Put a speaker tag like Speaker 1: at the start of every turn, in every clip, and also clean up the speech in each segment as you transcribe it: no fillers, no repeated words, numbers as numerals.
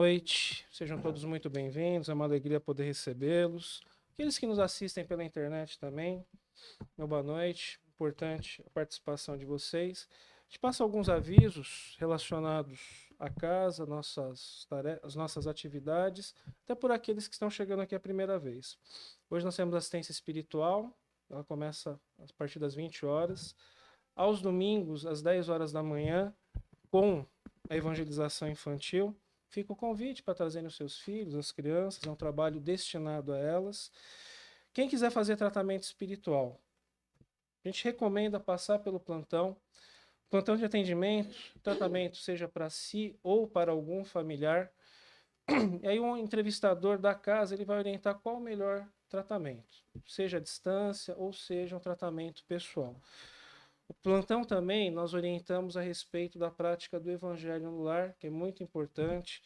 Speaker 1: Noite, sejam todos muito bem-vindos, é uma alegria poder recebê-los. Aqueles que nos assistem pela internet também, meu boa noite, importante a participação de vocês. A gente passa alguns avisos relacionados à casa, as nossas atividades, até por aqueles que estão chegando aqui a primeira vez. Hoje nós temos assistência espiritual, ela começa a partir das 20 horas, aos domingos, às 10 horas da manhã, com a evangelização infantil. Fica o convite para trazerem os seus filhos, as crianças, é um trabalho destinado a elas. Quem quiser fazer tratamento espiritual, a gente recomenda passar pelo plantão de atendimento, tratamento seja para si ou para algum familiar. E aí um entrevistador da casa, ele vai orientar qual o melhor tratamento, seja à distância ou seja um tratamento pessoal. O plantão também nós orientamos a respeito da prática do evangelho no lar, que é muito importante.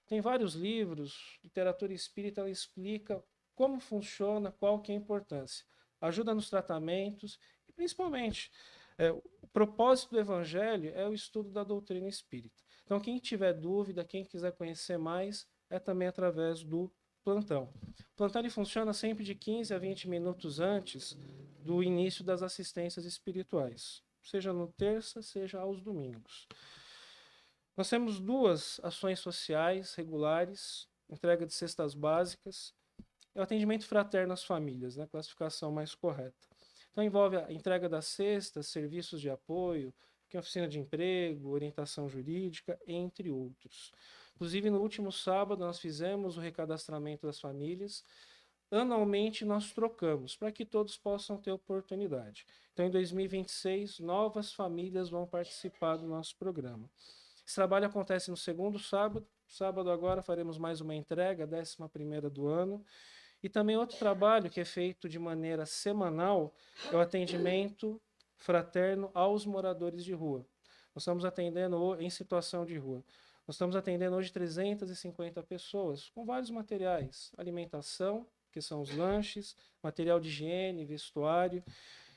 Speaker 1: Tem vários livros, literatura espírita, ela explica como funciona, qual que é a importância. Ajuda nos tratamentos e principalmente o propósito do evangelho é o estudo da doutrina espírita. Então quem tiver dúvida, quem quiser conhecer mais, é também através do plantão. O plantão ele funciona sempre de 15 a 20 minutos antes do início das assistências espirituais, seja no terça, seja aos domingos. Nós temos duas ações sociais regulares, entrega de cestas básicas e o atendimento fraterno às famílias, né, classificação mais correta. Então envolve a entrega das cestas, serviços de apoio, que é oficina de emprego, orientação jurídica, entre outros. Inclusive, no último sábado, nós fizemos o recadastramento das famílias. Anualmente, nós trocamos, para que todos possam ter oportunidade. Então, em 2026, novas famílias vão participar do nosso programa. Esse trabalho acontece no segundo sábado. Sábado agora faremos mais uma entrega, a 11ª do ano. E também outro trabalho que é feito de maneira semanal é o atendimento fraterno aos moradores de rua. Nós estamos atendendo em situação de rua. Nós estamos atendendo hoje 350 pessoas com vários materiais, alimentação, que são os lanches, material de higiene, vestuário.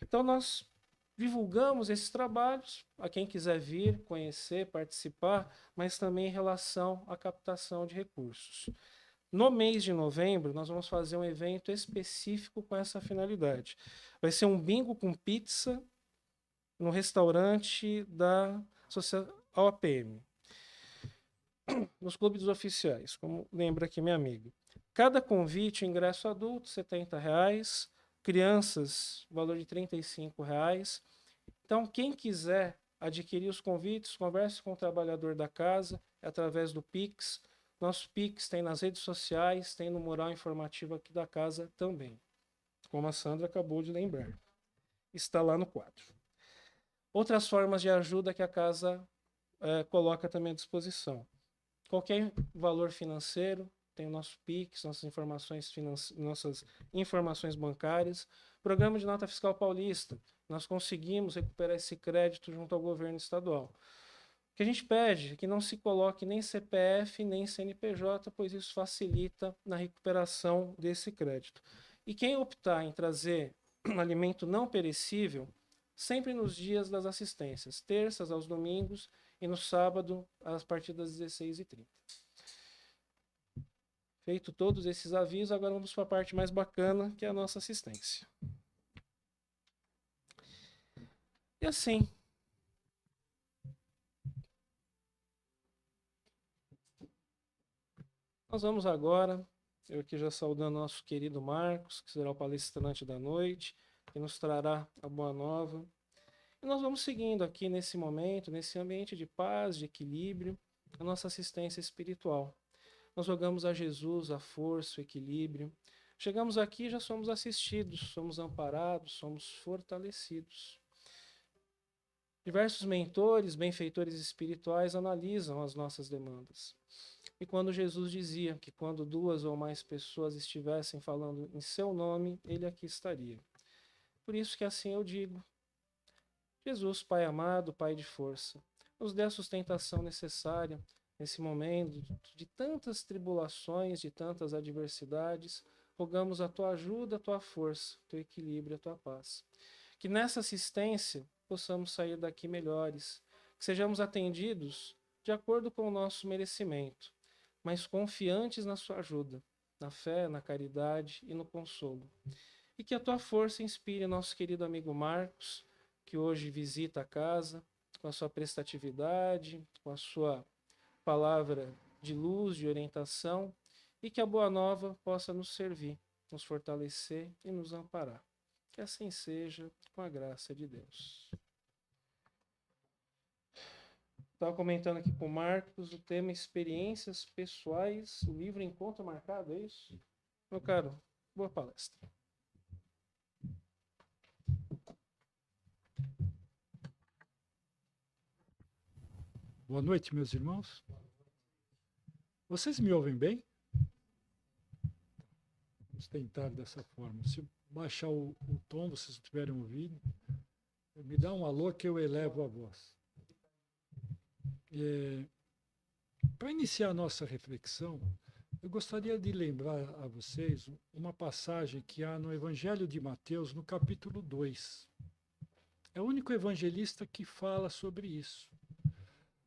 Speaker 1: Então nós divulgamos esses trabalhos a quem quiser vir, conhecer, participar, mas também em relação à captação de recursos. No mês de novembro, nós vamos fazer um evento específico com essa finalidade. Vai ser um bingo com pizza no restaurante da OAPM, nos clubes oficiais, como lembra aqui minha amiga. Cada convite, ingresso adulto, R$ 70, crianças, valor de R$ 35. Então, quem quiser adquirir os convites, converse com o trabalhador da casa, através do Pix. Nosso Pix tem nas redes sociais, tem no mural informativo aqui da casa também, como a Sandra acabou de lembrar. Está lá no quadro. Outras formas de ajuda que a casa coloca também à disposição. Qualquer valor financeiro, tem o nosso Pix, nossas informações bancárias. Programa de Nota Fiscal Paulista. Nós conseguimos recuperar esse crédito junto ao governo estadual. O que a gente pede é que não se coloque nem CPF nem CNPJ, pois isso facilita na recuperação desse crédito. E quem optar em trazer um alimento não perecível, sempre nos dias das assistências, terças aos domingos e no sábado, a partir das 16h30. Feito todos esses avisos, agora vamos para a parte mais bacana, que é a nossa assistência. E assim, nós vamos agora, eu aqui já saudando nosso querido Marcos, que será o palestrante da noite, que nos trará a boa nova. E nós vamos seguindo aqui nesse momento, nesse ambiente de paz, de equilíbrio, a nossa assistência espiritual. Nós rogamos a Jesus a força, o equilíbrio. Chegamos aqui e já somos assistidos, somos amparados, somos fortalecidos. Diversos mentores, benfeitores espirituais analisam as nossas demandas. E quando Jesus dizia que quando 2 ou mais pessoas estivessem falando em seu nome, ele aqui estaria. Por isso que assim eu digo, Jesus, Pai amado, Pai de força, nos dê a sustentação necessária nesse momento de tantas tribulações, de tantas adversidades. Rogamos a tua ajuda, a tua força, o teu equilíbrio, a tua paz. Que nessa assistência possamos sair daqui melhores, que sejamos atendidos de acordo com o nosso merecimento. mas confiantes na sua ajuda, na fé, na caridade e no consolo. E que a tua força inspire nosso querido amigo Marcos, que hoje visita a casa, com a sua prestatividade, com a sua palavra de luz, de orientação, e que a Boa Nova possa nos servir, nos fortalecer e nos amparar. Que assim seja, com a graça de Deus. Estava comentando aqui com o Marcos o tema experiências pessoais, o livro Encontro Marcado, é isso? Meu caro, boa palestra.
Speaker 2: Boa noite, meus irmãos. Vocês me ouvem bem? Vamos tentar dessa forma. Se eu baixar o tom, vocês estiverem ouvindo, me dá um alô que eu elevo a voz. Para iniciar a nossa reflexão, eu gostaria de lembrar a vocês uma passagem que há no Evangelho de Mateus, no capítulo 2. É o único evangelista que fala sobre isso.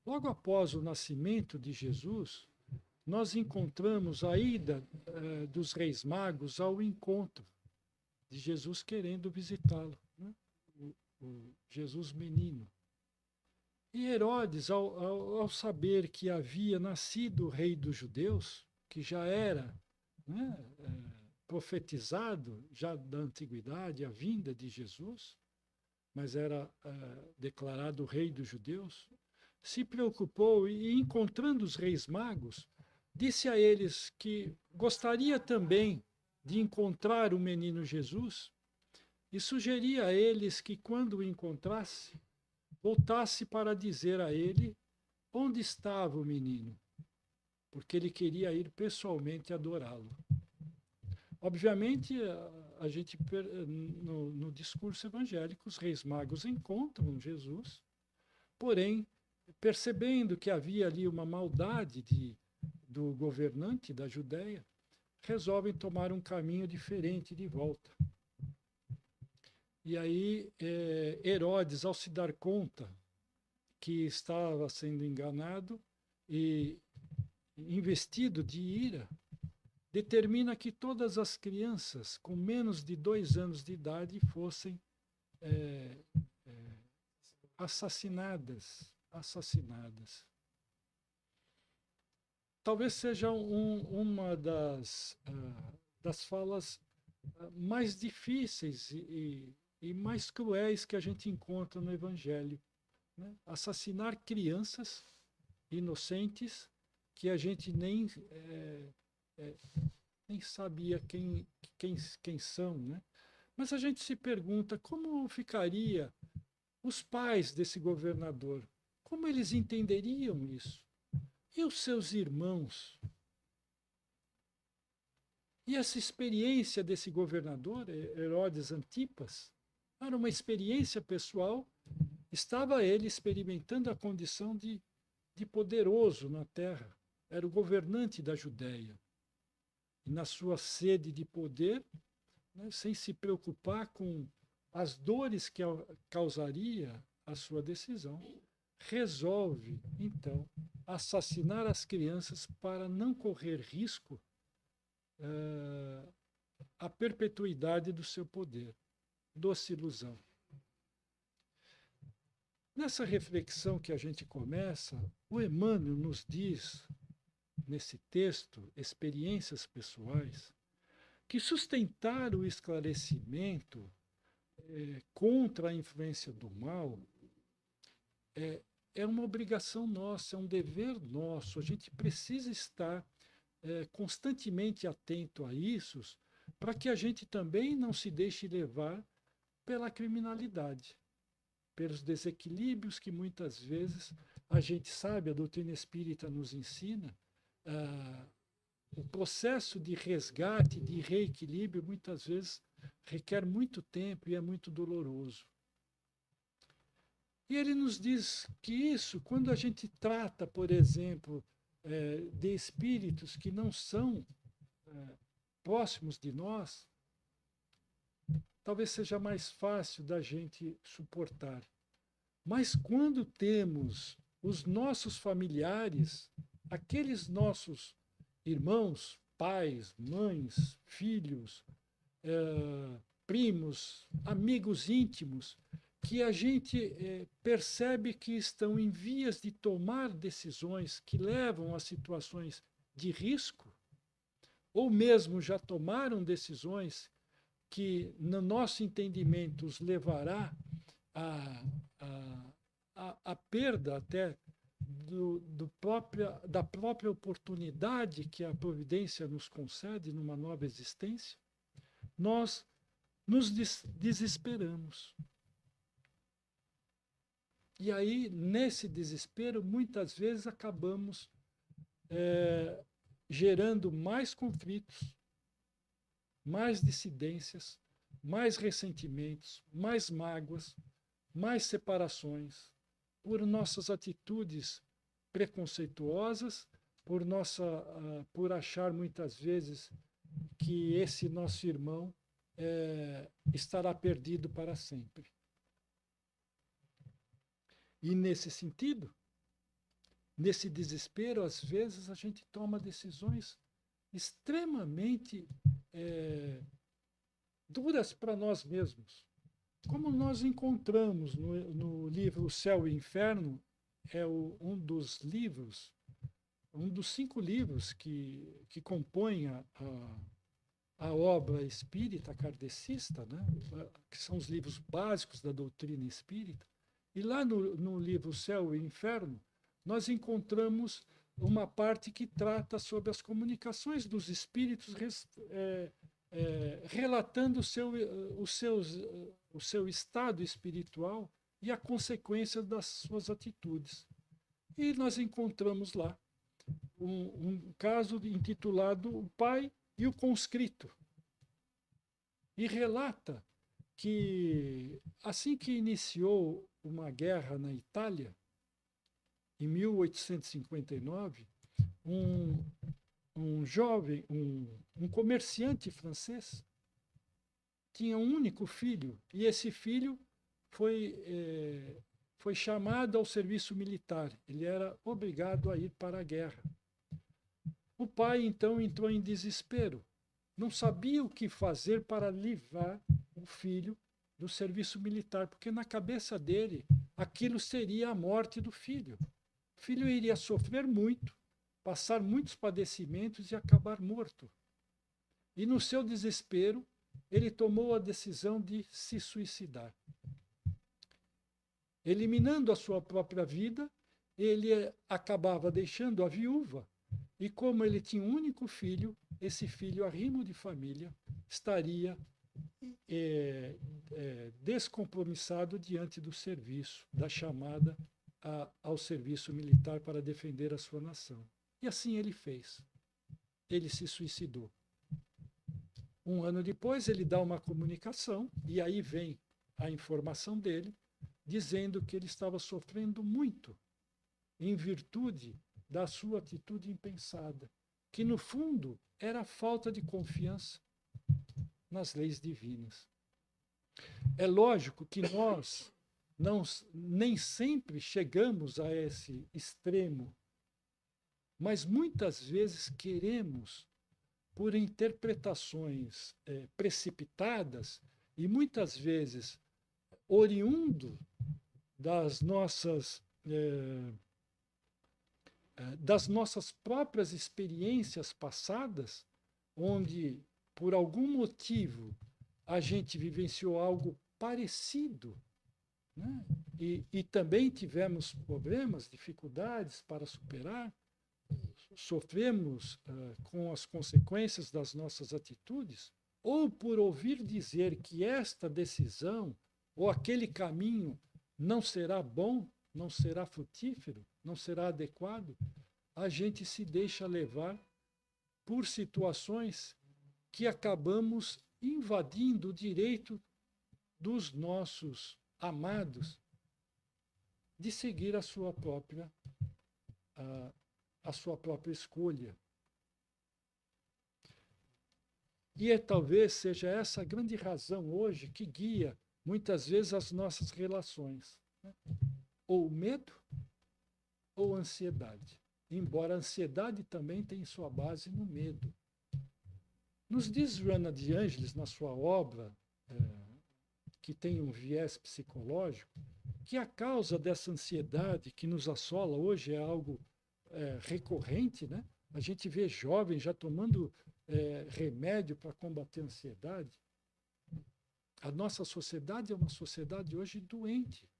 Speaker 2: Logo após o nascimento de Jesus, nós encontramos a ida dos reis magos ao encontro de Jesus querendo visitá-lo, né? o Jesus menino. E Herodes, ao saber que havia nascido o rei dos judeus, que já era, né, profetizado já da antiguidade, a vinda de Jesus, mas era declarado o rei dos judeus, se preocupou e, encontrando os reis magos, disse a eles que gostaria também de encontrar o menino Jesus e sugeria a eles que, quando o encontrasse, voltasse para dizer a ele onde estava o menino, porque ele queria ir pessoalmente adorá-lo. Obviamente, a gente, no discurso evangélico, os reis magos encontram Jesus, porém, percebendo que havia ali uma maldade do governante da Judéia, resolvem tomar um caminho diferente de volta. E aí Herodes, ao se dar conta que estava sendo enganado e investido de ira, determina que todas as crianças com menos de 2 anos de idade fossem assassinadas. Talvez seja uma das falas mais difíceis e mais cruéis que a gente encontra no Evangelho, né? Assassinar crianças inocentes que a gente nem sabia quem são, né? Mas a gente se pergunta como ficaria os pais desse governador, como eles entenderiam isso? E os seus irmãos? E essa experiência desse governador, Herodes Antipas, era uma experiência pessoal, estava ele experimentando a condição de poderoso na terra, era o governante da Judéia. E na sua sede de poder, né, sem se preocupar com as dores que causaria a sua decisão, resolve, então, assassinar as crianças para não correr risco à perpetuidade do seu poder. Doce ilusão. Nessa reflexão que a gente começa, o Emmanuel nos diz, nesse texto, Experiências Pessoais, que sustentar o esclarecimento contra a influência do mal é uma obrigação nossa, é um dever nosso. A gente precisa estar constantemente atento a isso, para que a gente também não se deixe levar pela criminalidade, pelos desequilíbrios que muitas vezes a gente sabe, a doutrina espírita nos ensina, o processo de resgate, de reequilíbrio, muitas vezes requer muito tempo e é muito doloroso. E ele nos diz que isso, quando a gente trata, por exemplo, de espíritos que não são próximos de nós, talvez seja mais fácil da gente suportar. Mas quando temos os nossos familiares, aqueles nossos irmãos, pais, mães, filhos, primos, amigos íntimos, que a gente percebe que estão em vias de tomar decisões que levam a situações de risco, ou mesmo já tomaram decisões que, no nosso entendimento, os levará a perda até da própria oportunidade que a providência nos concede numa nova existência, nós nos desesperamos. E aí, nesse desespero, muitas vezes acabamos gerando mais conflitos, mais dissidências, mais ressentimentos, mais mágoas, mais separações, por nossas atitudes preconceituosas, por achar muitas vezes que esse nosso irmão estará perdido para sempre. E nesse sentido, nesse desespero, às vezes a gente toma decisões extremamente duras para nós mesmos. Como nós encontramos no livro O Céu e o Inferno, um dos 5 livros que compõem a obra espírita kardecista, né? Que são os livros básicos da doutrina espírita. E lá no livro O Céu e o Inferno, nós encontramos uma parte que trata sobre as comunicações dos espíritos, relatando o seu estado espiritual e a consequência das suas atitudes. E nós encontramos lá um caso intitulado O Pai e o Conscrito. E relata que, assim que iniciou uma guerra na Itália, em 1859, um jovem, um comerciante francês, tinha um único filho, e esse filho foi chamado ao serviço militar. Ele era obrigado a ir para a guerra. O pai, então, entrou em desespero. Não sabia o que fazer para livrar o filho do serviço militar, porque na cabeça dele aquilo seria a morte do filho. O filho iria sofrer muito, passar muitos padecimentos e acabar morto. E no seu desespero, ele tomou a decisão de se suicidar. Eliminando a sua própria vida, ele acabava deixando a viúva. E como ele tinha um único filho, esse filho, arrimo de família, estaria descompromissado diante do serviço, da chamada ao serviço militar para defender a sua nação. E assim ele fez. Ele se suicidou. Um ano depois, ele dá uma comunicação, e aí vem a informação dele, dizendo que ele estava sofrendo muito em virtude da sua atitude impensada, que no fundo era a falta de confiança nas leis divinas. É lógico que nós nem sempre chegamos a esse extremo, mas muitas vezes queremos, por interpretações precipitadas e muitas vezes oriundo das nossas próprias experiências passadas, onde, por algum motivo, a gente vivenciou algo parecido, né? E também tivemos problemas, dificuldades para superar, sofremos com as consequências das nossas atitudes, ou por ouvir dizer que esta decisão ou aquele caminho não será bom, não será frutífero, não será adequado, a gente se deixa levar por situações que acabamos invadindo o direito dos nossos amados de seguir a sua própria escolha. E talvez seja essa a grande razão hoje que guia muitas vezes as nossas relações, né? Ou medo ou ansiedade. embora a ansiedade também tenha sua base no medo. Nos diz Joana de Ângeles, na sua obra, que tem um viés psicológico, que a causa dessa ansiedade que nos assola hoje é algo recorrente, né? A gente vê jovens já tomando remédio para combater a ansiedade. A nossa sociedade é uma sociedade hoje doente.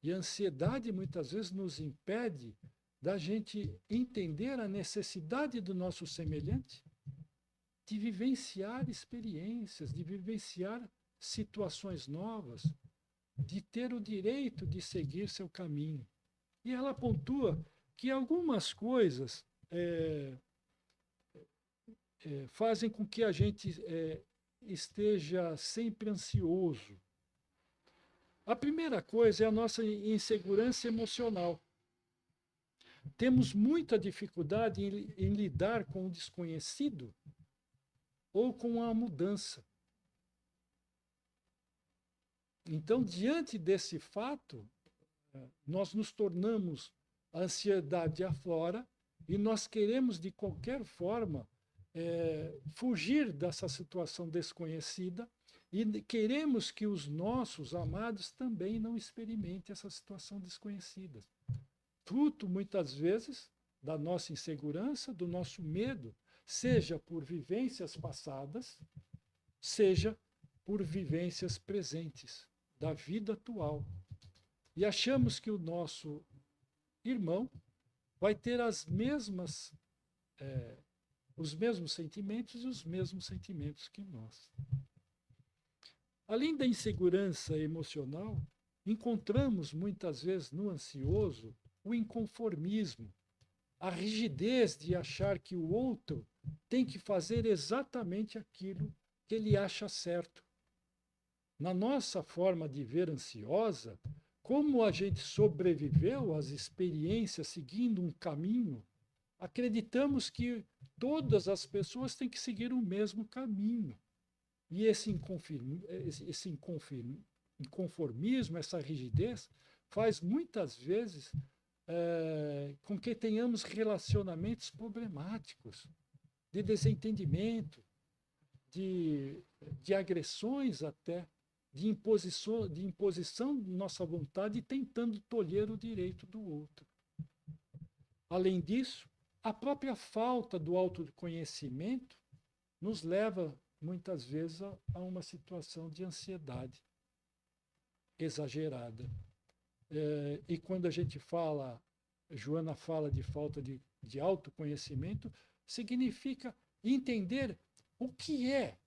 Speaker 2: E a ansiedade muitas vezes nos impede da gente entender a necessidade do nosso semelhante, de vivenciar experiências, de vivenciar situações novas, de ter o direito de seguir seu caminho. E ela pontua que algumas coisas fazem com que a gente esteja sempre ansioso. A primeira coisa é a nossa insegurança emocional. Temos muita dificuldade em lidar com o desconhecido ou com a mudança. Então, diante desse fato, nós nos tornamos, a ansiedade aflora e nós queremos, de qualquer forma, fugir dessa situação desconhecida e queremos que os nossos amados também não experimentem essa situação desconhecida. Fruto, muitas vezes, da nossa insegurança, do nosso medo, seja por vivências passadas, seja por vivências presentes, da vida atual. E achamos que o nosso irmão vai ter os mesmos sentimentos e os mesmos sentimentos que nós. Além da insegurança emocional, encontramos muitas vezes no ansioso o inconformismo, a rigidez de achar que o outro tem que fazer exatamente aquilo que ele acha certo. Na nossa forma de ver ansiosa, como a gente sobreviveu às experiências seguindo um caminho, acreditamos que todas as pessoas têm que seguir o mesmo caminho. E esse inconformismo, essa rigidez, faz muitas vezes com que tenhamos relacionamentos problemáticos, de desentendimento, de agressões até, de imposição de nossa vontade, tentando tolher o direito do outro. Além disso, a própria falta do autoconhecimento nos leva, muitas vezes, a uma situação de ansiedade exagerada. E quando a gente fala, Joana fala de falta de autoconhecimento, significa entender o que é,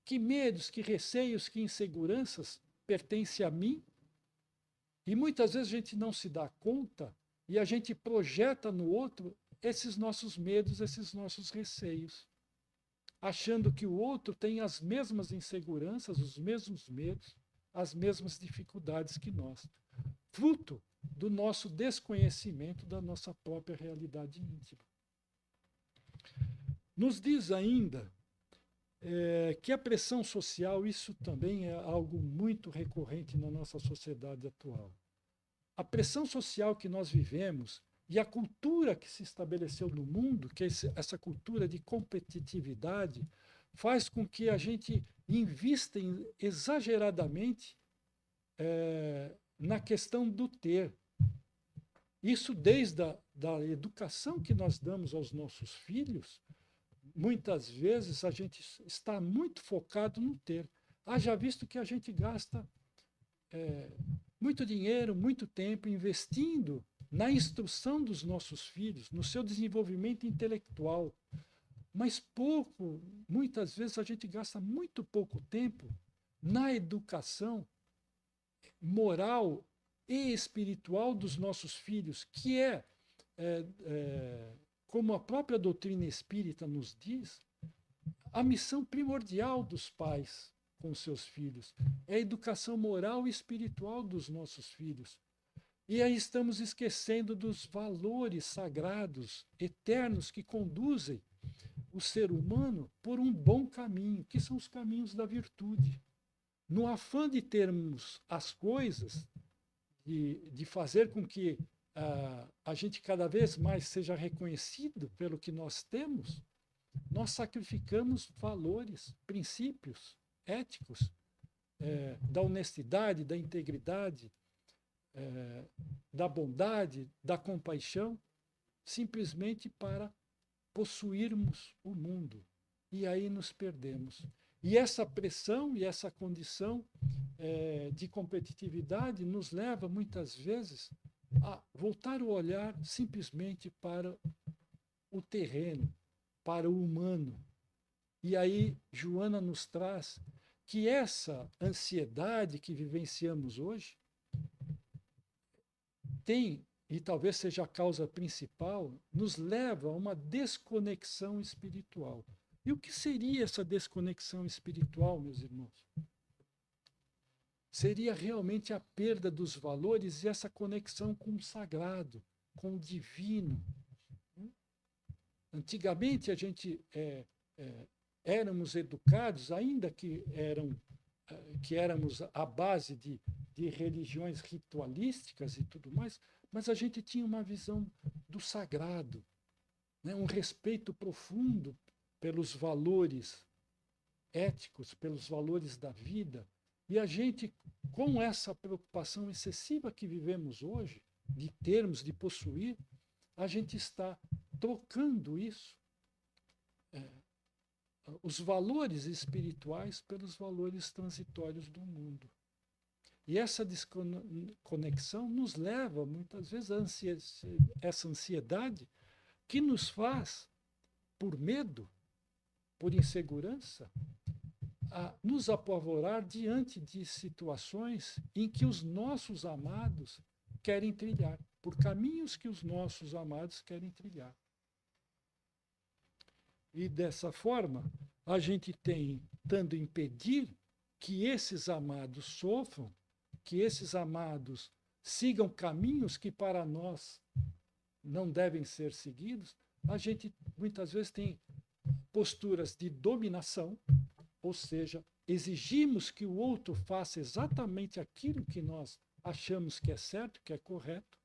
Speaker 2: que medos, que receios, que inseguranças pertencem a mim. E muitas vezes a gente não se dá conta e a gente projeta no outro esses nossos medos, esses nossos receios, achando que o outro tem as mesmas inseguranças, os mesmos medos, as mesmas dificuldades que nós. Fruto do nosso desconhecimento da nossa própria realidade íntima. Nos diz ainda que a pressão social, isso também é algo muito recorrente na nossa sociedade atual. A pressão social que nós vivemos e a cultura que se estabeleceu no mundo, que é essa cultura de competitividade, faz com que a gente invista exageradamente na questão do ter. Isso desde da educação que nós damos aos nossos filhos, muitas vezes a gente está muito focado no ter. Haja visto que a gente gasta muito dinheiro, muito tempo investindo na instrução dos nossos filhos, no seu desenvolvimento intelectual. Mas muitas vezes a gente gasta muito pouco tempo na educação moral e espiritual dos nossos filhos, que como a própria doutrina espírita nos diz, a missão primordial dos pais com seus filhos é a educação moral e espiritual dos nossos filhos. E aí estamos esquecendo dos valores sagrados, eternos, que conduzem o ser humano por um bom caminho, que são os caminhos da virtude. No afã de termos as coisas, de fazer com que a gente cada vez mais seja reconhecido pelo que nós temos, nós sacrificamos valores, princípios éticos, da honestidade, da integridade, da bondade, da compaixão, simplesmente para possuirmos o mundo. E aí nos perdemos. E essa pressão e essa condição de competitividade nos leva, muitas vezes, a voltar o olhar simplesmente para o terreno, para o humano. E aí Joana nos traz que essa ansiedade que vivenciamos hoje tem, e talvez seja a causa principal, nos leva a uma desconexão espiritual. E o que seria essa desconexão espiritual, meus irmãos? Seria realmente a perda dos valores e essa conexão com o sagrado, com o divino. Antigamente a gente éramos educados, ainda que éramos à base de religiões ritualísticas e tudo mais, mas a gente tinha uma visão do sagrado, né? Um respeito profundo pelos valores éticos, pelos valores da vida. E a gente, com essa preocupação excessiva que vivemos hoje, de termos, de possuir, a gente está trocando isso, os valores espirituais pelos valores transitórios do mundo. E essa desconexão nos leva, muitas vezes, a essa ansiedade que nos faz, por medo, por insegurança, a nos apavorar diante de situações em que os nossos amados querem trilhar, por caminhos que os nossos amados querem trilhar. E dessa forma, a gente tentando impedir que esses amados sofram, que esses amados sigam caminhos que para nós não devem ser seguidos, a gente muitas vezes tem posturas de dominação, ou seja, exigimos que o outro faça exatamente aquilo que nós achamos que é certo, que é correto,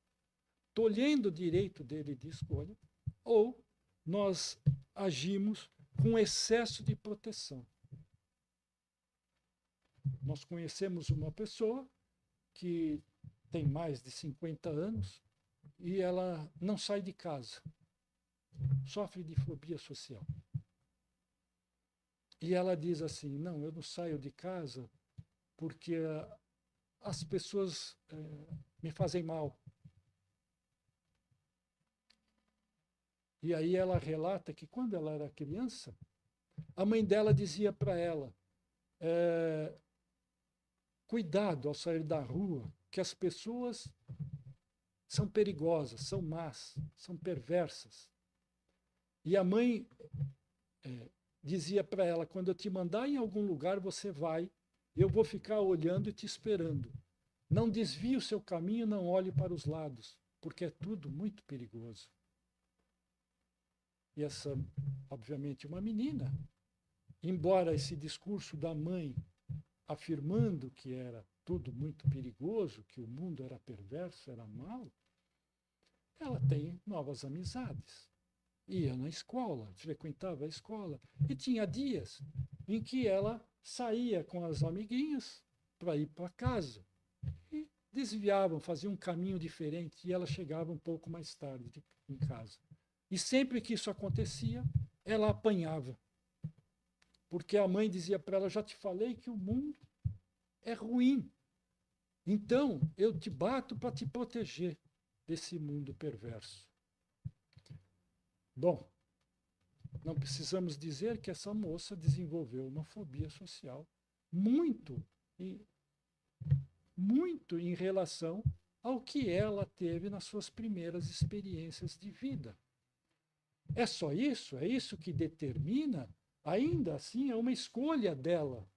Speaker 2: tolhendo o direito dele de escolha, ou nós agimos com excesso de proteção. Nós conhecemos uma pessoa que tem mais de 50 anos e ela não sai de casa, sofre de fobia social. E ela diz assim, não, eu não saio de casa porque as pessoas me fazem mal. E aí ela relata que quando ela era criança, a mãe dela dizia para ela, cuidado ao sair da rua, que as pessoas são perigosas, são más, são perversas. E a mãe dizia para ela, quando eu te mandar em algum lugar, você vai, eu vou ficar olhando e te esperando. Não desvie o seu caminho, não olhe para os lados, porque é tudo muito perigoso. E essa, obviamente, uma menina, embora esse discurso da mãe afirmando que era tudo muito perigoso, que o mundo era perverso, era mau, ela tem novas amizades. Ia na escola, frequentava a escola, e tinha dias em que ela saía com as amiguinhas para ir para casa. E desviavam, faziam um caminho diferente, e ela chegava um pouco mais tarde em casa. E sempre que isso acontecia, ela apanhava. Porque a mãe dizia para ela, já te falei que o mundo é ruim. Então, eu te bato para te proteger desse mundo perverso. Bom, não precisamos dizer que essa moça desenvolveu uma fobia social muito em relação ao que ela teve nas suas primeiras experiências de vida. É só isso? É isso que determina? Ainda assim, é uma escolha dela.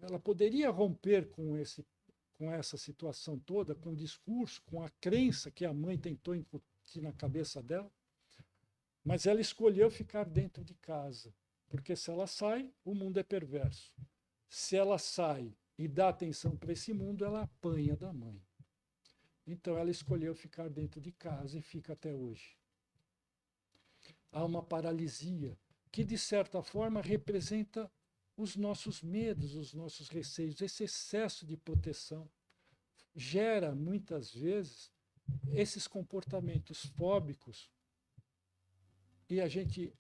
Speaker 2: Ela poderia romper com essa situação toda, com o discurso, com a crença que a mãe tentou incutir na cabeça dela, mas ela escolheu ficar dentro de casa, porque se ela sai, o mundo é perverso. Se ela sai e dá atenção para esse mundo, ela apanha da mãe. Então ela escolheu ficar dentro de casa e fica até hoje. Há uma paralisia que, de certa forma, representa os nossos medos, os nossos receios. Esse excesso de proteção gera, muitas vezes, esses comportamentos fóbicos, e a gente,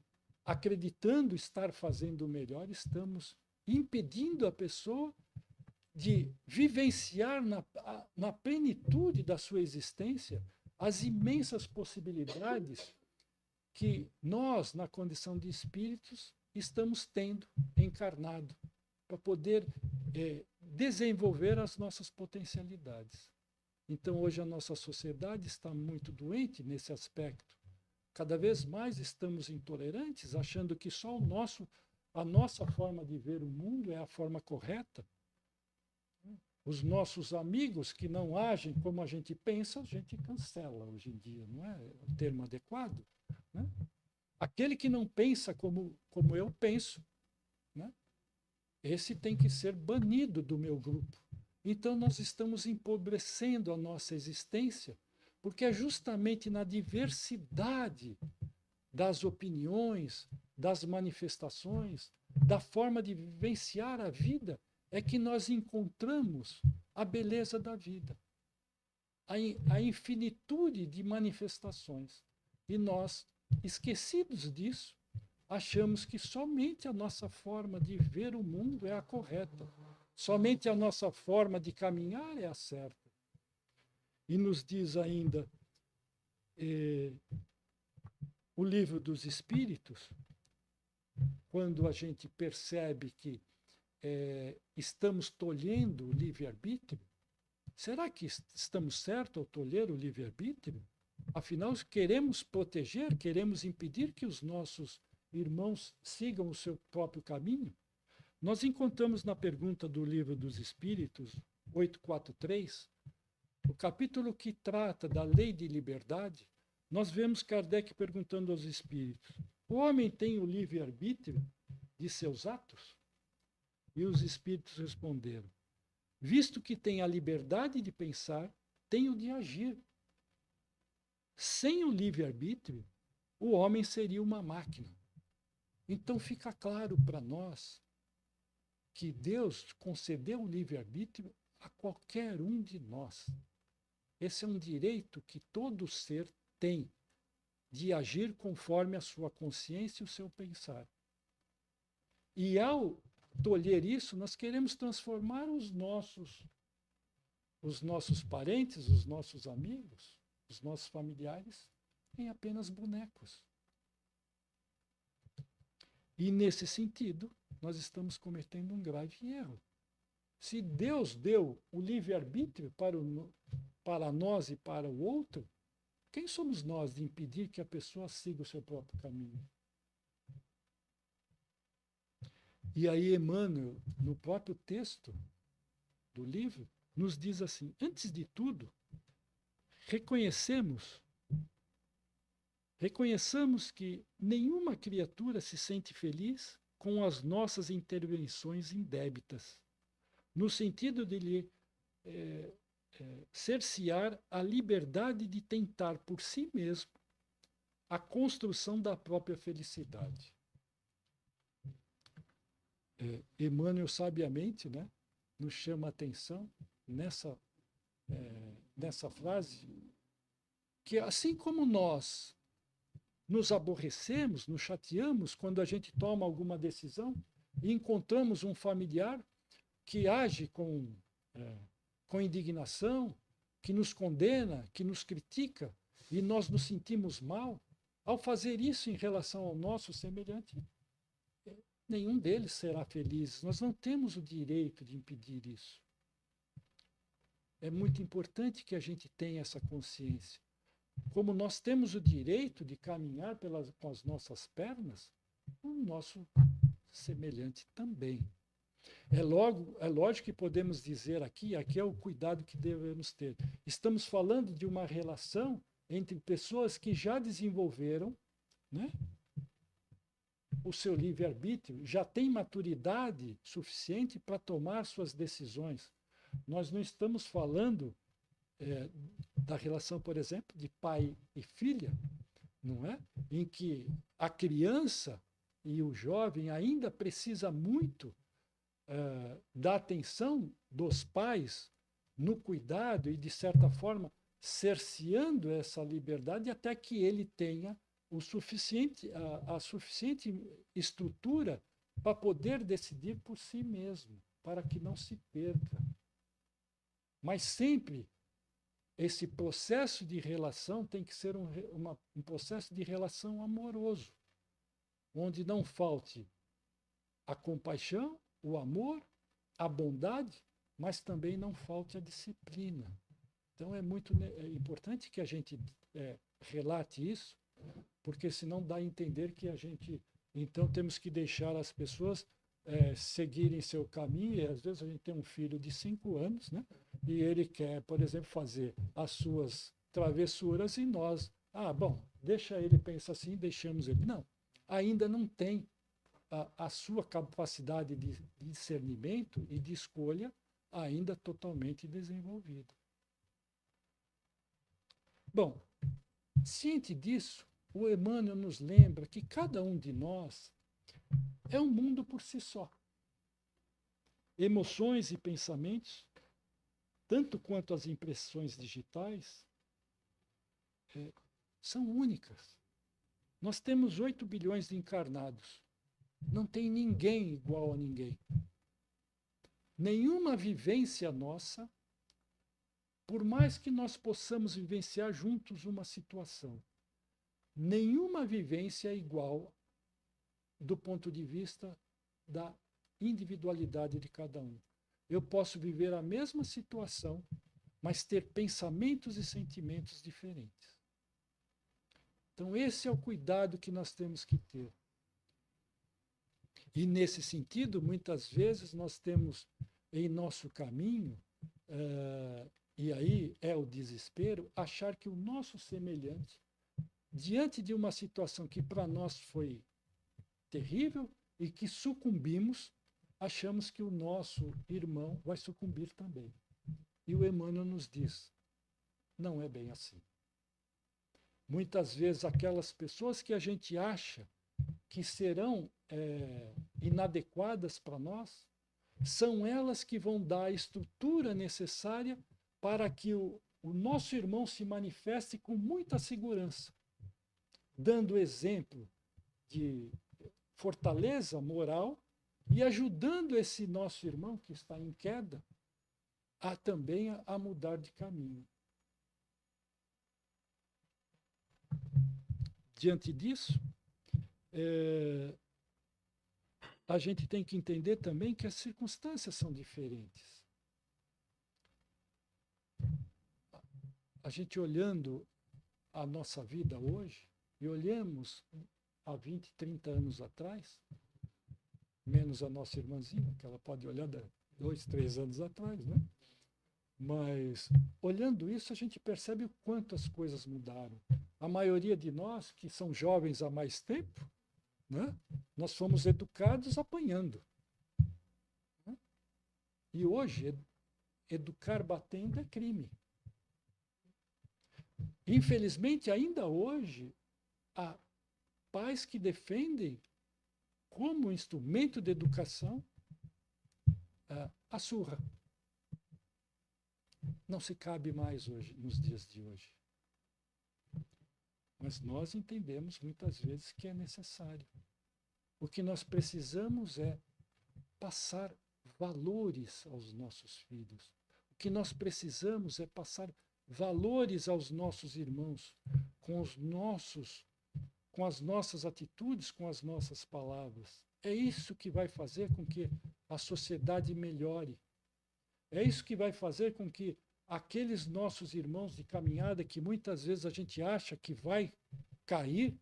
Speaker 2: acreditando estar fazendo o melhor, estamos impedindo a pessoa de vivenciar na plenitude da sua existência as imensas possibilidades que nós, na condição de espíritos, estamos tendo encarnado para poder desenvolver as nossas potencialidades. Então, hoje a nossa sociedade está muito doente nesse aspecto. Cada vez mais estamos intolerantes, achando que só a nossa forma de ver o mundo é a forma correta. Os nossos amigos que não agem como a gente pensa, a gente cancela hoje em dia, não é o termo adequado, né? Aquele que não pensa como eu penso, né? Esse tem que ser banido do meu grupo. Então nós estamos empobrecendo a nossa existência, porque é justamente na diversidade das opiniões, das manifestações, da forma de vivenciar a vida, é que nós encontramos a beleza da vida, a infinitude de manifestações. E nós, esquecidos disso, achamos que somente a nossa forma de ver o mundo é a correta, somente a nossa forma de caminhar é a certa. E nos diz ainda o Livro dos Espíritos, quando a gente percebe que estamos tolhendo o livre-arbítrio, será que estamos certos ao tolher o livre-arbítrio? Afinal, queremos proteger, queremos impedir que os nossos irmãos sigam o seu próprio caminho? Nós encontramos na pergunta do Livro dos Espíritos, 843, o capítulo que trata da lei de liberdade, nós vemos Kardec perguntando aos espíritos: o homem tem o livre-arbítrio de seus atos? E os espíritos responderam: visto que tem a liberdade de pensar, tem o de agir. Sem o livre-arbítrio, o homem seria uma máquina. Então fica claro para nós que Deus concedeu o livre-arbítrio a qualquer um de nós. Esse é um direito que todo ser tem, de agir conforme a sua consciência e o seu pensar. E ao tolher isso, nós queremos transformar os nossos parentes, os nossos amigos, os nossos familiares em apenas bonecos. E nesse sentido, nós estamos cometendo um grave erro. Se Deus deu o livre-arbítrio para nós e para o outro, quem somos nós de impedir que a pessoa siga o seu próprio caminho? E aí Emmanuel, no próprio texto do livro, nos diz assim: antes de tudo, reconheçamos que nenhuma criatura se sente feliz com as nossas intervenções indébitas, no sentido de lhe cercear a liberdade de tentar por si mesmo a construção da própria felicidade. Emmanuel, sabiamente, né, nos chama a atenção nessa frase, que assim como nós nos aborrecemos, nos chateamos quando a gente toma alguma decisão e encontramos um familiar que age com indignação, que nos condena, que nos critica, e nós nos sentimos mal, ao fazer isso em relação ao nosso semelhante, nenhum deles será feliz. Nós não temos o direito de impedir isso. É muito importante que a gente tenha essa consciência. Como nós temos o direito de caminhar com as nossas pernas, o nosso semelhante também. É lógico que podemos dizer aqui é o cuidado que devemos ter. Estamos falando de uma relação entre pessoas que já desenvolveram, né, o seu livre-arbítrio, já têm maturidade suficiente para tomar suas decisões. Nós não estamos falando da relação, por exemplo, de pai e filha, não é? Em que a criança e o jovem ainda precisa muito da atenção dos pais no cuidado e, de certa forma, cerceando essa liberdade até que ele tenha a suficiente estrutura para poder decidir por si mesmo, para que não se perca. Mas sempre esse processo de relação tem que ser um processo de relação amoroso, onde não falte a compaixão, o amor, a bondade, mas também não falte a disciplina. Então é muito importante que a gente relate isso, porque senão dá a entender que a gente, então, temos que deixar as pessoas seguirem seu caminho. E às vezes a gente tem um filho de 5 anos, né? E ele quer, por exemplo, fazer as suas travessuras e nós, bom, deixa ele pensar assim, deixamos ele. Não, ainda não tem a sua capacidade de discernimento e de escolha ainda totalmente desenvolvida. Bom, ciente disso, o Emmanuel nos lembra que cada um de nós é um mundo por si só. Emoções e pensamentos, tanto quanto as impressões digitais, são únicas. Nós temos 8 bilhões de encarnados. Não tem ninguém igual a ninguém. Nenhuma vivência nossa, por mais que nós possamos vivenciar juntos uma situação, nenhuma vivência é igual do ponto de vista da individualidade de cada um. Eu posso viver a mesma situação, mas ter pensamentos e sentimentos diferentes. Então, esse é o cuidado que nós temos que ter. E, nesse sentido, muitas vezes nós temos em nosso caminho, e aí é o desespero, achar que o nosso semelhante, diante de uma situação que para nós foi terrível e que sucumbimos, achamos que o nosso irmão vai sucumbir também. E o Emmanuel nos diz, não é bem assim. Muitas vezes aquelas pessoas que a gente acha que serão inadequadas para nós, são elas que vão dar a estrutura necessária para que o nosso irmão se manifeste com muita segurança, dando exemplo de fortaleza moral e ajudando esse nosso irmão que está em queda também a mudar de caminho. Diante disso, a gente tem que entender também que as circunstâncias são diferentes. A gente olhando a nossa vida hoje, e olhamos há 20, 30 anos atrás, menos a nossa irmãzinha, que ela pode olhar 2, 3 anos atrás, né? Mas, olhando isso, a gente percebe o quanto as coisas mudaram. A maioria de nós, que são jovens há mais tempo, né? Nós fomos educados apanhando. Né? E hoje, educar batendo é crime. Infelizmente, ainda hoje, há pais que defendem como instrumento de educação a surra. Não se cabe mais hoje, nos dias de hoje. Mas nós entendemos muitas vezes que é necessário. O que nós precisamos é passar valores aos nossos filhos. O que nós precisamos é passar valores aos nossos irmãos, com as nossas atitudes, com as nossas palavras. É isso que vai fazer com que a sociedade melhore. É isso que vai fazer com que aqueles nossos irmãos de caminhada, que muitas vezes a gente acha que vai cair,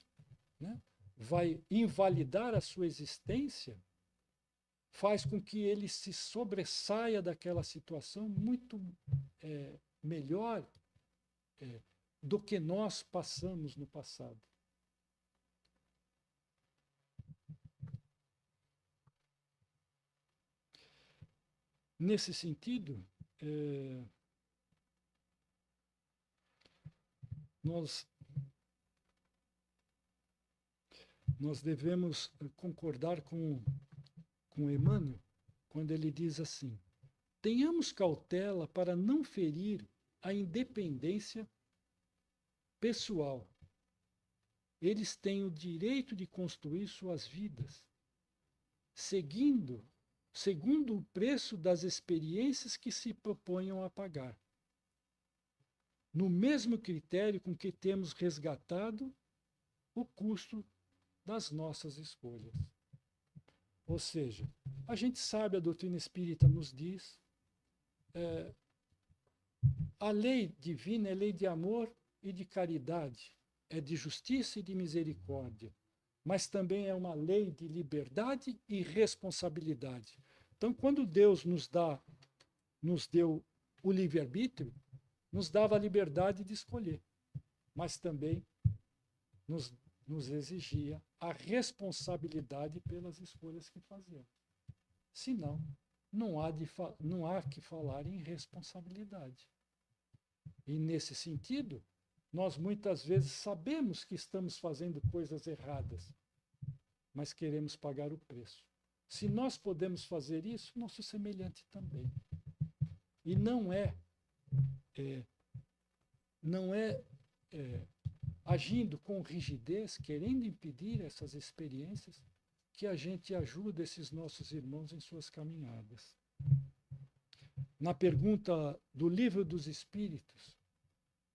Speaker 2: né, vai invalidar a sua existência, faz com que ele se sobressaia daquela situação muito melhor do que nós passamos no passado. Nesse sentido, nós devemos concordar com Emmanuel quando ele diz assim: tenhamos cautela para não ferir a independência pessoal. Eles têm o direito de construir suas vidas, segundo o preço das experiências que se proponham a pagar, no mesmo critério com que temos resgatado o custo das nossas escolhas. Ou seja, a gente sabe, a doutrina espírita nos diz, a lei divina é lei de amor e de caridade, é de justiça e de misericórdia, mas também é uma lei de liberdade e responsabilidade. Então, quando Deus nos deu o livre-arbítrio, nos dava a liberdade de escolher, mas também nos exigia a responsabilidade pelas escolhas que fazemos. Senão, não há que falar em responsabilidade. E, nesse sentido, nós muitas vezes sabemos que estamos fazendo coisas erradas, mas queremos pagar o preço. Se nós podemos fazer isso, nosso semelhante também. E não é agindo com rigidez, querendo impedir essas experiências, que a gente ajuda esses nossos irmãos em suas caminhadas. Na pergunta do Livro dos Espíritos,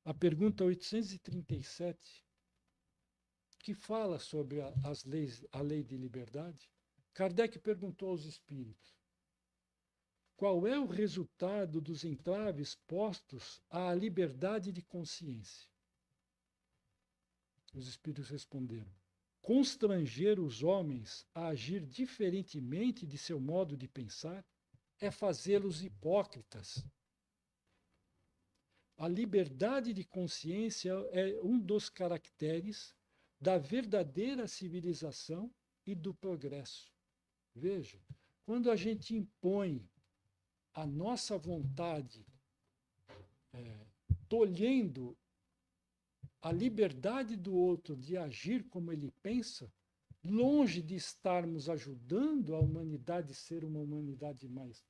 Speaker 2: a pergunta 837, que fala sobre a lei de liberdade, Kardec perguntou aos espíritos: qual é o resultado dos entraves postos à liberdade de consciência? Os espíritos responderam: constranger os homens a agir diferentemente de seu modo de pensar é fazê-los hipócritas. A liberdade de consciência é um dos caracteres da verdadeira civilização e do progresso. Veja, quando a gente impõe a nossa vontade, tolhendo a liberdade do outro de agir como ele pensa, longe de estarmos ajudando a humanidade a ser uma humanidade mais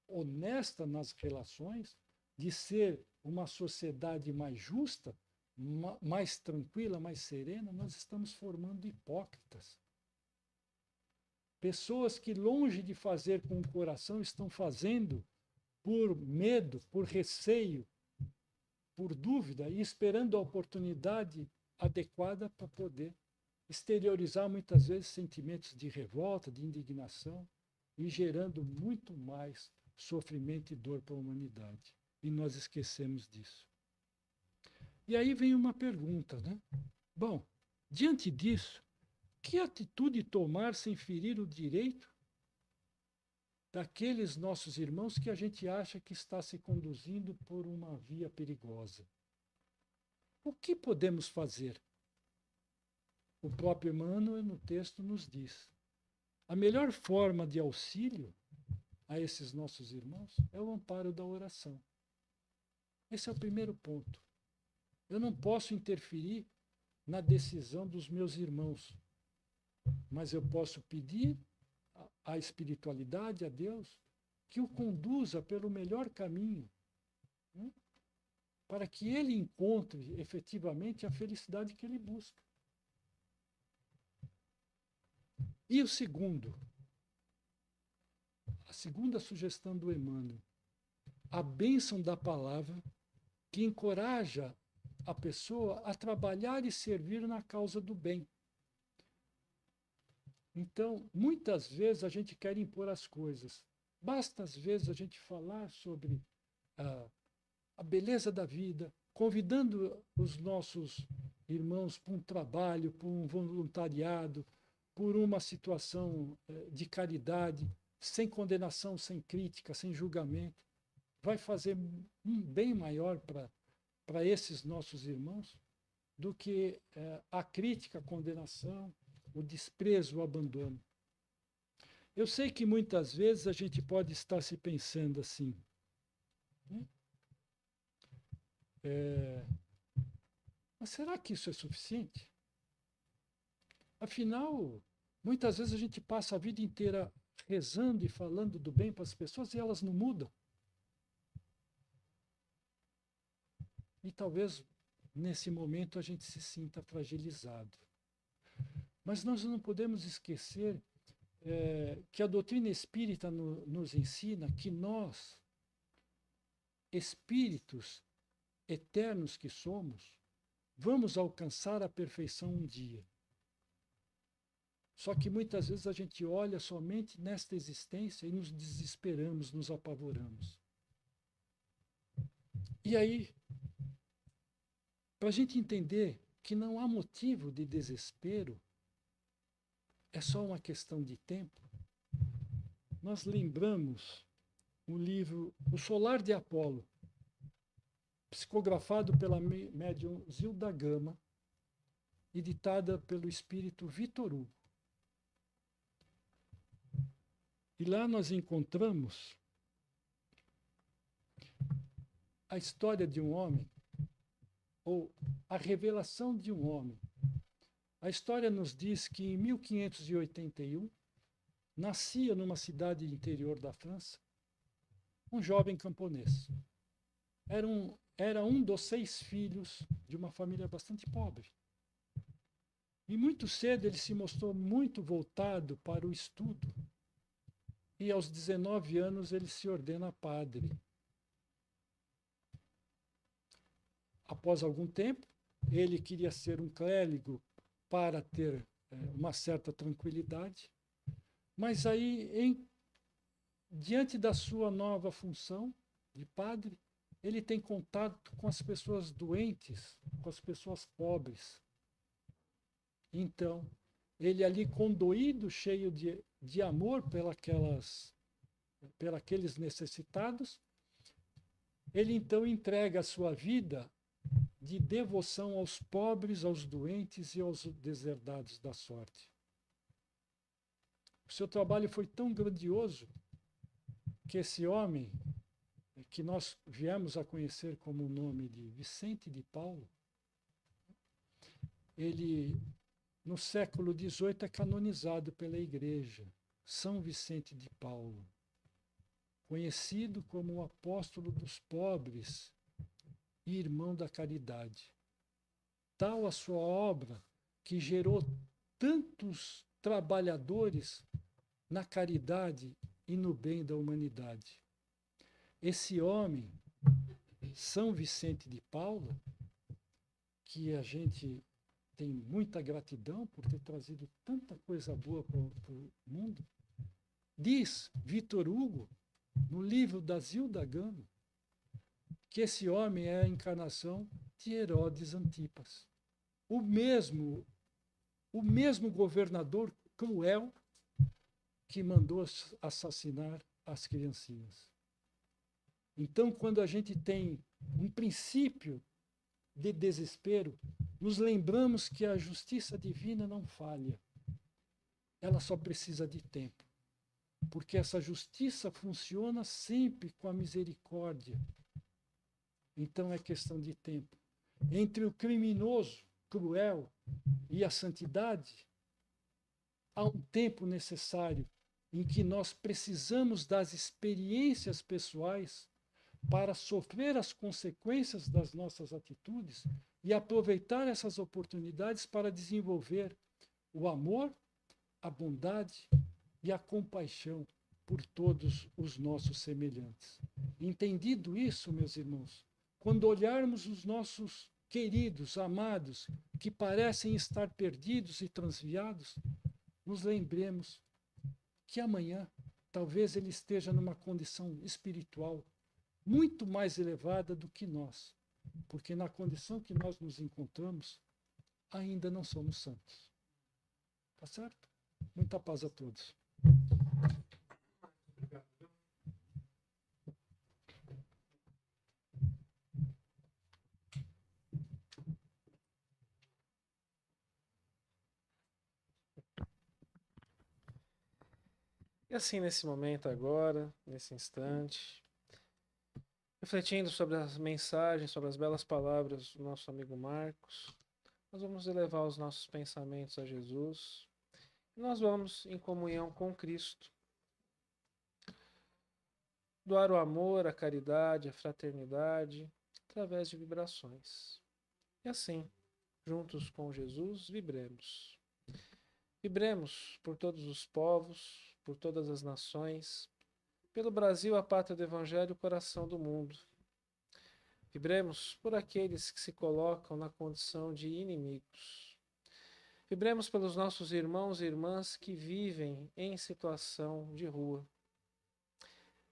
Speaker 2: honesta nas relações, de ser uma sociedade mais justa, mais tranquila, mais serena, nós estamos formando hipócritas. Pessoas que, longe de fazer com o coração, estão fazendo por medo, por receio, por dúvida e esperando a oportunidade adequada para poder exteriorizar muitas vezes sentimentos de revolta, de indignação e gerando muito mais sofrimento e dor para a humanidade. E nós esquecemos disso. E aí vem uma pergunta, né? Bom, diante disso, que atitude tomar sem ferir o direito daqueles nossos irmãos que a gente acha que está se conduzindo por uma via perigosa? O que podemos fazer? O próprio Emmanuel, no texto, nos diz: a melhor forma de auxílio a esses nossos irmãos é o amparo da oração. Esse é o primeiro ponto. Eu não posso interferir na decisão dos meus irmãos, mas eu posso pedir à espiritualidade, a Deus, que o conduza pelo melhor caminho, né? Para que ele encontre efetivamente a felicidade que ele busca. E a segunda sugestão do Emmanuel, a bênção da palavra que encoraja a pessoa a trabalhar e servir na causa do bem. Então, muitas vezes a gente quer impor as coisas. Basta, às vezes, a gente falar sobre a beleza da vida, convidando os nossos irmãos para um trabalho, para um voluntariado, por uma situação de caridade, sem condenação, sem crítica, sem julgamento. Vai fazer um bem maior para esses nossos irmãos do que a crítica, a condenação, o desprezo, o abandono. Eu sei que muitas vezes a gente pode estar se pensando assim, né? Mas será que isso é suficiente? Afinal, muitas vezes a gente passa a vida inteira rezando e falando do bem para as pessoas e elas não mudam. E talvez nesse momento a gente se sinta fragilizado. Mas nós não podemos esquecer que a doutrina espírita nos ensina que nós, espíritos eternos que somos, vamos alcançar a perfeição um dia. Só que muitas vezes a gente olha somente nesta existência e nos desesperamos, nos apavoramos. E aí, para a gente entender que não há motivo de desespero, é só uma questão de tempo, nós lembramos o livro O Solar de Apolo, psicografado pela médium Zilda Gama, editada pelo espírito Vitor Hugo. E lá nós encontramos a história de um homem, ou a revelação de um homem. A história nos diz que em 1581, nascia numa cidade interior da França um jovem camponês. Era um dos 6 filhos de uma família bastante pobre. E muito cedo ele se mostrou muito voltado para o estudo. E aos 19 anos ele se ordena padre. Após algum tempo, ele queria ser um clérigo para ter uma certa tranquilidade. Mas aí, diante da sua nova função de padre, ele tem contato com as pessoas doentes, com as pessoas pobres. Então, ele ali condoído, cheio de amor pelos necessitados, ele então entrega a sua vida de devoção aos pobres, aos doentes e aos deserdados da sorte. O seu trabalho foi tão grandioso que esse homem, que nós viemos a conhecer como o nome de Vicente de Paulo, ele, no século XVIII, é canonizado pela Igreja, São Vicente de Paulo, conhecido como o apóstolo dos pobres e irmão da caridade. Tal a sua obra que gerou tantos trabalhadores na caridade e no bem da humanidade. Esse homem, São Vicente de Paulo, que a gente tem muita gratidão por ter trazido tanta coisa boa para o mundo, diz Vitor Hugo, no livro da Zilda Gama, que esse homem é a encarnação de Herodes Antipas. O mesmo governador cruel que mandou assassinar as criancinhas. Então, quando a gente tem um princípio de desespero, nos lembramos que a justiça divina não falha. Ela só precisa de tempo. Porque essa justiça funciona sempre com a misericórdia. Então é questão de tempo. Entre o criminoso, cruel, e a santidade, há um tempo necessário em que nós precisamos das experiências pessoais para sofrer as consequências das nossas atitudes e aproveitar essas oportunidades para desenvolver o amor, a bondade e a compaixão por todos os nossos semelhantes. Entendido isso, meus irmãos, quando olharmos os nossos queridos, amados, que parecem estar perdidos e transviados, nos lembremos que amanhã talvez ele esteja numa condição espiritual muito mais elevada do que nós, porque na condição que nós nos encontramos, ainda não somos santos. Tá certo? Muita paz a todos.
Speaker 1: E assim, nesse momento agora, nesse instante, Refletindo sobre as mensagens, sobre as belas palavras do nosso amigo Marcos, nós vamos elevar os nossos pensamentos a Jesus. E nós vamos, em comunhão com Cristo, doar o amor, a caridade, a fraternidade, através de vibrações. E assim, juntos com Jesus, vibremos. Vibremos por todos os povos, por todas as nações, pelo Brasil, a pátria do Evangelho, o coração do mundo. Vibremos por aqueles que se colocam na condição de inimigos. Vibremos pelos nossos irmãos e irmãs que vivem em situação de rua.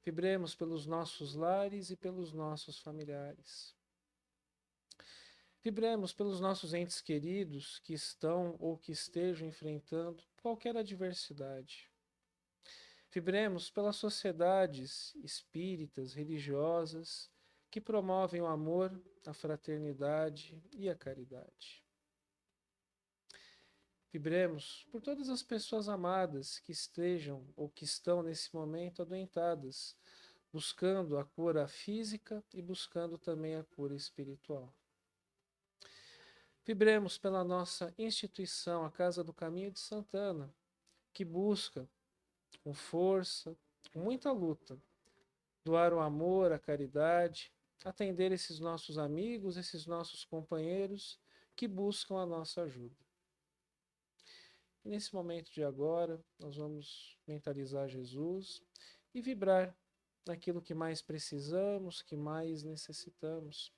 Speaker 1: Vibremos pelos nossos lares e pelos nossos familiares. Vibremos pelos nossos entes queridos que estão ou que estejam enfrentando qualquer adversidade. Vibremos pelas sociedades espíritas, religiosas, que promovem o amor, a fraternidade e a caridade. Vibremos por todas as pessoas amadas que estejam ou que estão nesse momento adoentadas, buscando a cura física e buscando também a cura espiritual. Vibremos pela nossa instituição, a Casa do Caminho de Santana, que busca, com força, com muita luta, doar o amor, a caridade, atender esses nossos amigos, esses nossos companheiros que buscam a nossa ajuda. E nesse momento de agora, nós vamos mentalizar Jesus e vibrar naquilo que mais precisamos, que mais necessitamos,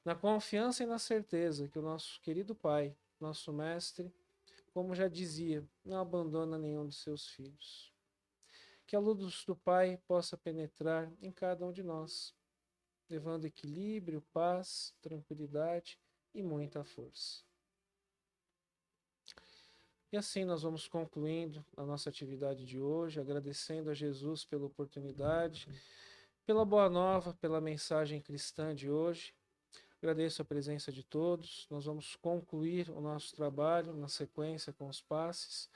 Speaker 1: na confiança e na certeza que o nosso querido Pai, nosso Mestre, como já dizia, não abandona nenhum de seus filhos. Que a luz do Pai possa penetrar em cada um de nós, levando equilíbrio, paz, tranquilidade e muita força. E assim nós vamos concluindo a nossa atividade de hoje, agradecendo a Jesus pela oportunidade, pela boa nova, pela mensagem cristã de hoje. Agradeço a presença de todos. Nós vamos concluir o nosso trabalho na sequência com os passes.